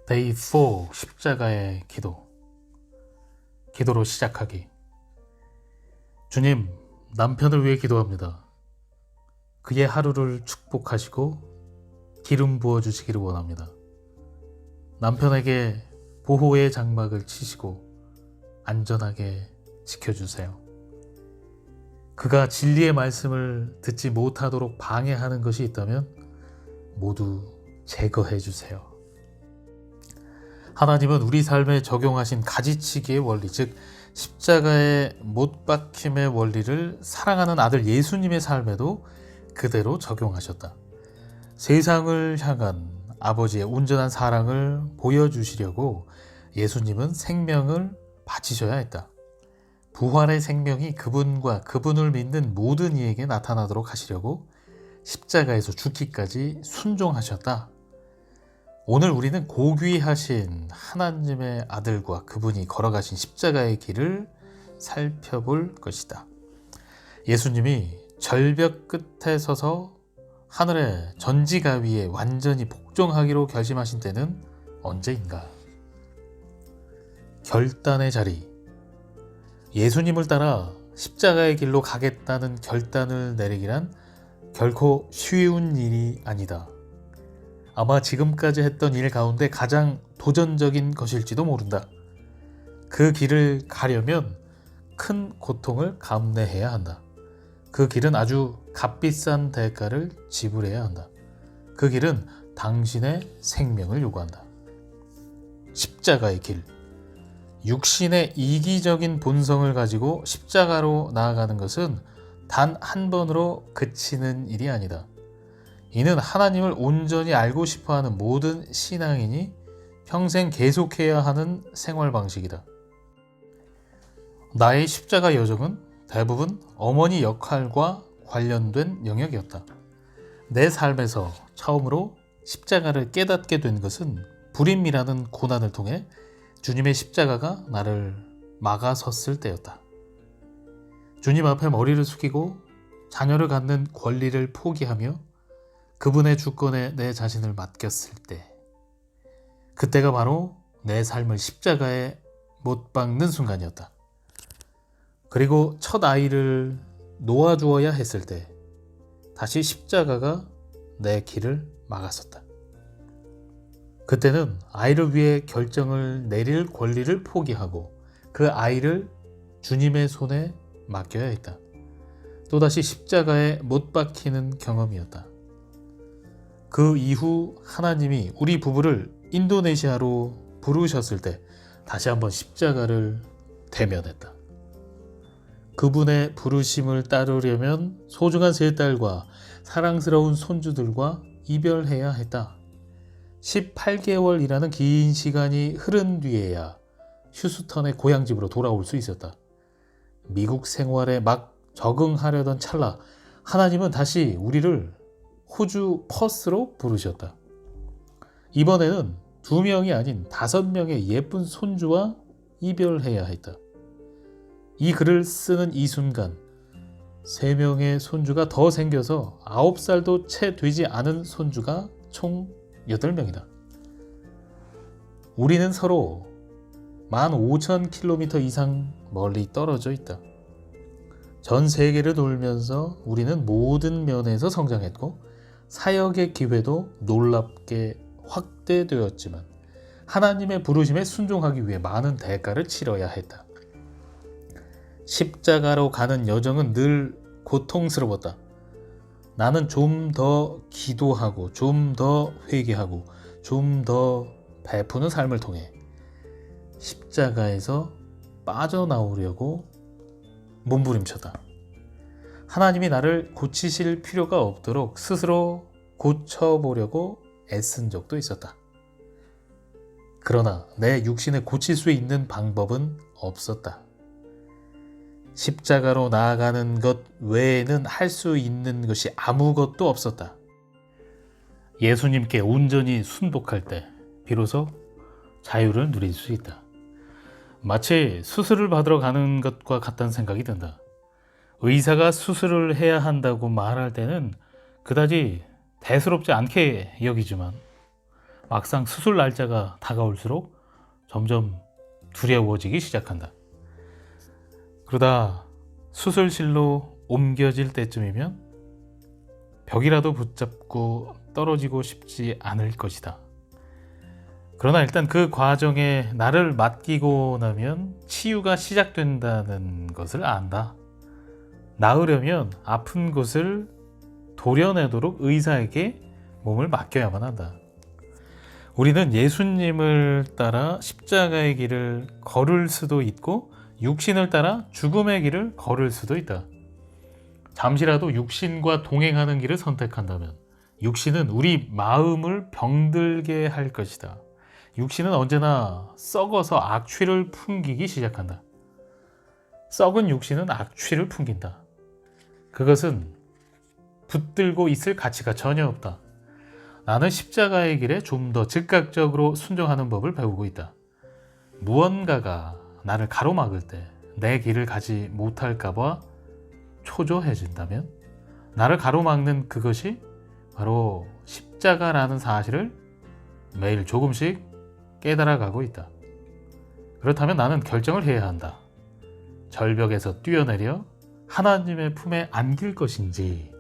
데이 4 십자가의 기도. 기도로 시작하기. 주님, 남편을 위해 기도합니다. 그의 하루를 축복하시고 기름 부어주시기를 원합니다. 남편에게 보호의 장막을 치시고 안전하게 지켜주세요. 그가 진리의 말씀을 듣지 못하도록 방해하는 것이 있다면 모두 제거해 주세요. 하나님은 우리 삶에 적용하신 가지치기의 원리, 즉 십자가의 못 박힘의 원리를 사랑하는 아들 예수님의 삶에도 그대로 적용하셨다. 세상을 향한 아버지의 온전한 사랑을 보여주시려고 예수님은 생명을 바치셔야 했다. 부활의 생명이 그분과 그분을 믿는 모든 이에게 나타나도록 하시려고 십자가에서 죽기까지 순종하셨다. 오늘 우리는 고귀하신 하나님의 아들과 그분이 걸어가신 십자가의 길을 살펴볼 것이다. 예수님이 절벽 끝에 서서 하늘의 전지가위에 완전히 복종하기로 결심하신 때는 언제인가? 결단의 자리. 예수님을 따라 십자가의 길로 가겠다는 결단을 내리기란 결코 쉬운 일이 아니다. 아마 지금까지 했던 일 가운데 가장 도전적인 것일지도 모른다. 그 길을 가려면 큰 고통을 감내해야 한다. 그 길은 아주 값비싼 대가를 지불해야 한다. 그 길은 당신의 생명을 요구한다. 십자가의 길. 육신의 이기적인 본성을 가지고 십자가로 나아가는 것은 단 한 번으로 그치는 일이 아니다. 이는 하나님을 온전히 알고 싶어하는 모든 신앙인이 평생 계속해야 하는 생활 방식이다. 나의 십자가 여정은 대부분 어머니 역할과 관련된 영역이었다. 내 삶에서 처음으로 십자가를 깨닫게 된 것은 불임이라는 고난을 통해 주님의 십자가가 나를 막아섰을 때였다. 주님 앞에 머리를 숙이고 자녀를 갖는 권리를 포기하며 그분의 주권에 내 자신을 맡겼을 때, 그때가 바로 내 삶을 십자가에 못 박는 순간이었다. 그리고 첫 아이를 놓아주어야 했을 때 다시 십자가가 내 길을 막았었다. 그때는 아이를 위해 결정을 내릴 권리를 포기하고 그 아이를 주님의 손에 맡겨야 했다. 또다시 십자가에 못 박히는 경험이었다. 그 이후 하나님이 우리 부부를 인도네시아로 부르셨을 때 다시 한번 십자가를 대면했다. 그분의 부르심을 따르려면 소중한 세 딸과 사랑스러운 손주들과 이별해야 했다. 18개월이라는 긴 시간이 흐른 뒤에야 휴스턴의 고향집으로 돌아올 수 있었다. 미국 생활에 막 적응하려던 찰나 하나님은 다시 우리를 호주 퍼스로 부르셨다. 이번에는 2명이 아닌 5명의 예쁜 손주와 이별해야 했다. 이 글을 쓰는 이 순간 3명의 손주가 더 생겨서 9살도 채 되지 않은 손주가 총 8명이다. 우리는 서로 15,000km 이상 멀리 떨어져 있다. 전 세계를 돌면서 우리는 모든 면에서 성장했고 사역의 기회도 놀랍게 확대되었지만 하나님의 부르심에 순종하기 위해 많은 대가를 치러야 했다. 십자가로 가는 여정은 늘 고통스러웠다. 나는 좀 더 기도하고 좀 더 회개하고 좀 더 베푸는 삶을 통해 십자가에서 빠져나오려고 몸부림쳤다. 하나님이 나를 고치실 필요가 없도록 스스로 고쳐보려고 애쓴 적도 있었다. 그러나 내 육신을 고칠 수 있는 방법은 없었다. 십자가로 나아가는 것 외에는 할 수 있는 것이 아무것도 없었다. 예수님께 온전히 순복할 때 비로소 자유를 누릴 수 있다. 마치 수술을 받으러 가는 것과 같다는 생각이 든다. 의사가 수술을 해야 한다고 말할 때는 그다지 대수롭지 않게 여기지만 막상 수술 날짜가 다가올수록 점점 두려워지기 시작한다. 그러다 수술실로 옮겨질 때쯤이면 벽이라도 붙잡고 떨어지고 싶지 않을 것이다. 그러나 일단 그 과정에 나를 맡기고 나면 치유가 시작된다는 것을 안다. 나으려면 아픈 곳을 도려내도록 의사에게 몸을 맡겨야만 한다. 우리는 예수님을 따라 십자가의 길을 걸을 수도 있고 육신을 따라 죽음의 길을 걸을 수도 있다. 잠시라도 육신과 동행하는 길을 선택한다면 육신은 우리 마음을 병들게 할 것이다. 육신은 언제나 썩어서 악취를 풍기기 시작한다. 썩은 육신은 악취를 풍긴다. 그것은 붙들고 있을 가치가 전혀 없다. 나는 십자가의 길에 좀 더 즉각적으로 순종하는 법을 배우고 있다. 무언가가 나를 가로막을 때 내 길을 가지 못할까봐 초조해진다면 나를 가로막는 그것이 바로 십자가라는 사실을 매일 조금씩 깨달아가고 있다. 그렇다면 나는 결정을 해야 한다. 절벽에서 뛰어내려 하나님의 품에 안길 것인지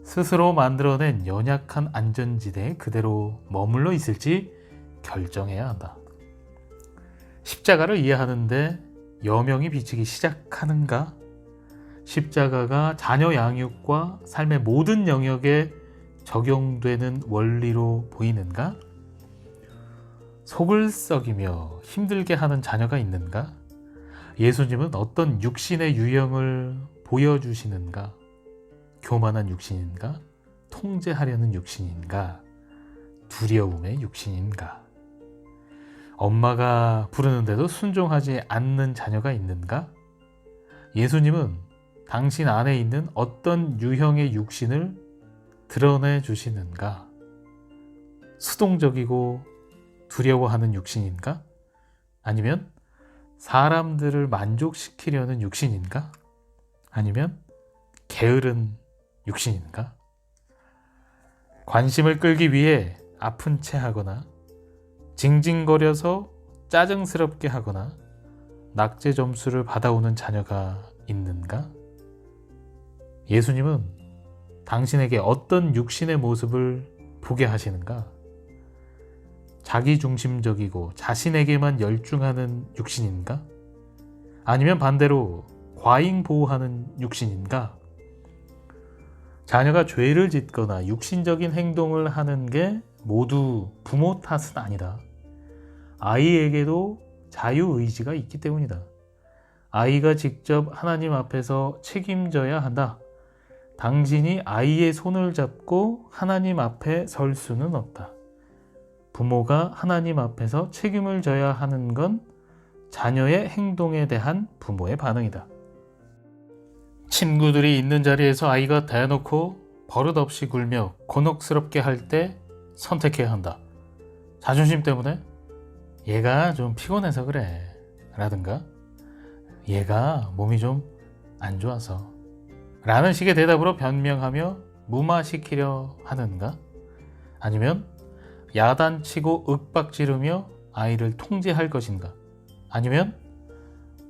스스로 만들어낸 연약한 안전지대에 그대로 머물러 있을지 결정해야 한다. 십자가를 이해하는데 여명이 비치기 시작하는가? 십자가가 자녀 양육과 삶의 모든 영역에 적용되는 원리로 보이는가? 속을 썩이며 힘들게 하는 자녀가 있는가? 예수님은 어떤 육신의 유형을 보여주시는가? 교만한 육신인가? 통제하려는 육신인가? 두려움의 육신인가? 엄마가 부르는데도 순종하지 않는 자녀가 있는가? 예수님은 당신 안에 있는 어떤 유형의 육신을 드러내 주시는가? 수동적이고 두려워하는 육신인가? 아니면 사람들을 만족시키려는 육신인가? 아니면 게으른 육신인가? 관심을 끌기 위해 아픈 채 하거나 징징거려서 짜증스럽게 하거나 낙제 점수를 받아오는 자녀가 있는가? 예수님은 당신에게 어떤 육신의 모습을 보게 하시는가? 자기중심적이고 자신에게만 열중하는 육신인가? 아니면 반대로 과잉 보호하는 육신인가? 자녀가 죄를 짓거나 육신적인 행동을 하는 게 모두 부모 탓은 아니다. 아이에게도 자유의지가 있기 때문이다. 아이가 직접 하나님 앞에서 책임져야 한다. 당신이 아이의 손을 잡고 하나님 앞에 설 수는 없다. 부모가 하나님 앞에서 책임을 져야 하는 건 자녀의 행동에 대한 부모의 반응이다. 친구들이 있는 자리에서 아이가 대놓고 버릇없이 굴며 곤혹스럽게 할 때 선택해야 한다. 자존심 때문에 얘가 좀 피곤해서 그래 라든가 얘가 몸이 좀 안 좋아서 라는 식의 대답으로 변명하며 무마시키려 하는가? 아니면 야단치고 윽박지르며 아이를 통제할 것인가? 아니면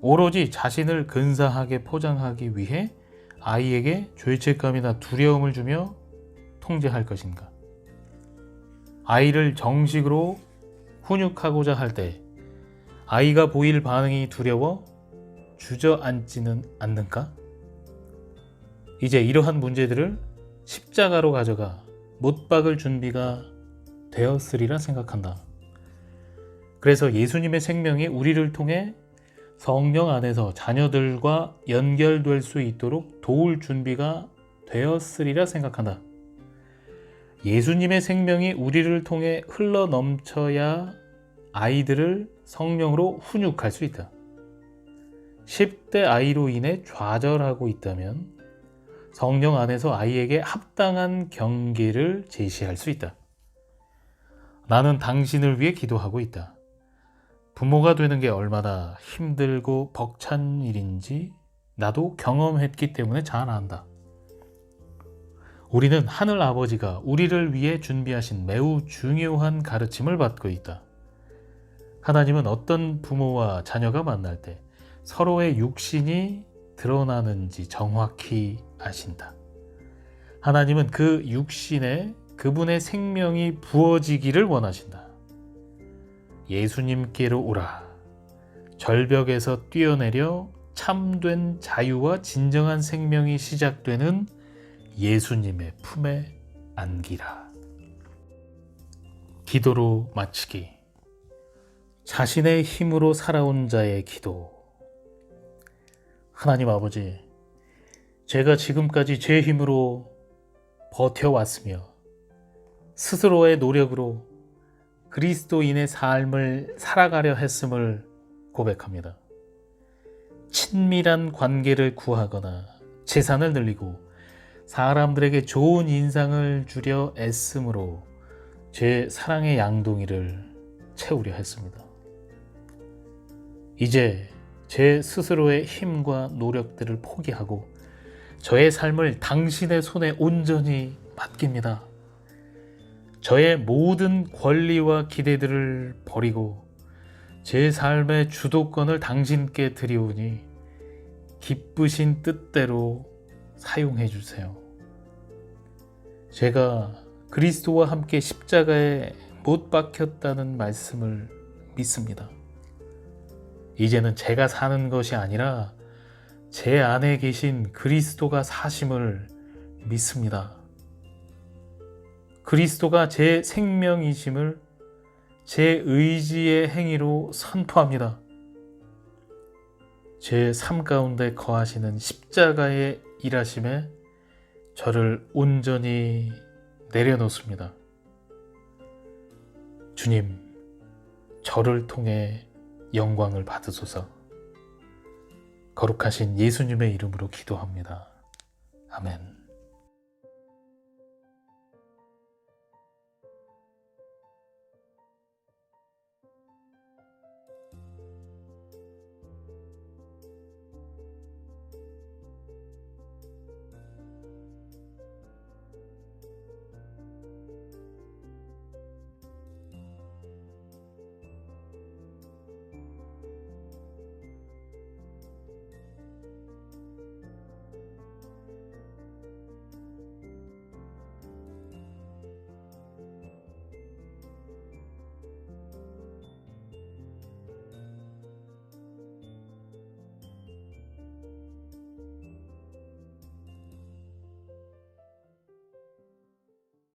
오로지 자신을 근사하게 포장하기 위해 아이에게 죄책감이나 두려움을 주며 통제할 것인가? 아이를 정식으로 훈육하고자 할 때 아이가 보일 반응이 두려워 주저앉지는 않는가? 이제 이러한 문제들을 십자가로 가져가 못 박을 준비가 되었으리라 생각한다. 그래서 예수님의 생명이 우리를 통해 성령 안에서 자녀들과 연결될 수 있도록 도울 준비가 되었으리라 생각한다. 예수님의 생명이 우리를 통해 흘러 넘쳐야 아이들을 성령으로 훈육할 수 있다. 10대 아이로 인해 좌절하고 있다면 성령 안에서 아이에게 합당한 경계를 제시할 수 있다. 나는 당신을 위해 기도하고 있다. 부모가 되는 게 얼마나 힘들고 벅찬 일인지 나도 경험했기 때문에 잘 안다. 우리는 하늘 아버지가 우리를 위해 준비하신 매우 중요한 가르침을 받고 있다. 하나님은 어떤 부모와 자녀가 만날 때 서로의 육신이 드러나는지 정확히 아신다. 하나님은 그 육신에 그분의 생명이 부어지기를 원하신다. 예수님께로 오라. 절벽에서 뛰어내려 참된 자유와 진정한 생명이 시작되는 예수님의 품에 안기라. 기도로 마치기. 자신의 힘으로 살아온 자의 기도. 하나님 아버지, 제가 지금까지 제 힘으로 버텨왔으며 스스로의 노력으로 그리스도인의 삶을 살아가려 했음을 고백합니다. 친밀한 관계를 구하거나 재산을 늘리고 사람들에게 좋은 인상을 주려 애씀으로 제 사랑의 양동이를 채우려 했습니다. 이제 제 스스로의 힘과 노력들을 포기하고 저의 삶을 당신의 손에 온전히 맡깁니다. 저의 모든 권리와 기대들을 버리고 제 삶의 주도권을 당신께 드리오니 기쁘신 뜻대로 사용해 주세요. 제가 그리스도와 함께 십자가에 못 박혔다는 말씀을 믿습니다. 이제는 제가 사는 것이 아니라 제 안에 계신 그리스도가 사심을 믿습니다. 그리스도가 제 생명이심을 제 의지의 행위로 선포합니다. 제 삶 가운데 거하시는 십자가의 일하심에 저를 온전히 내려놓습니다. 주님, 저를 통해 영광을 받으소서. 거룩하신 예수님의 이름으로 기도합니다. 아멘.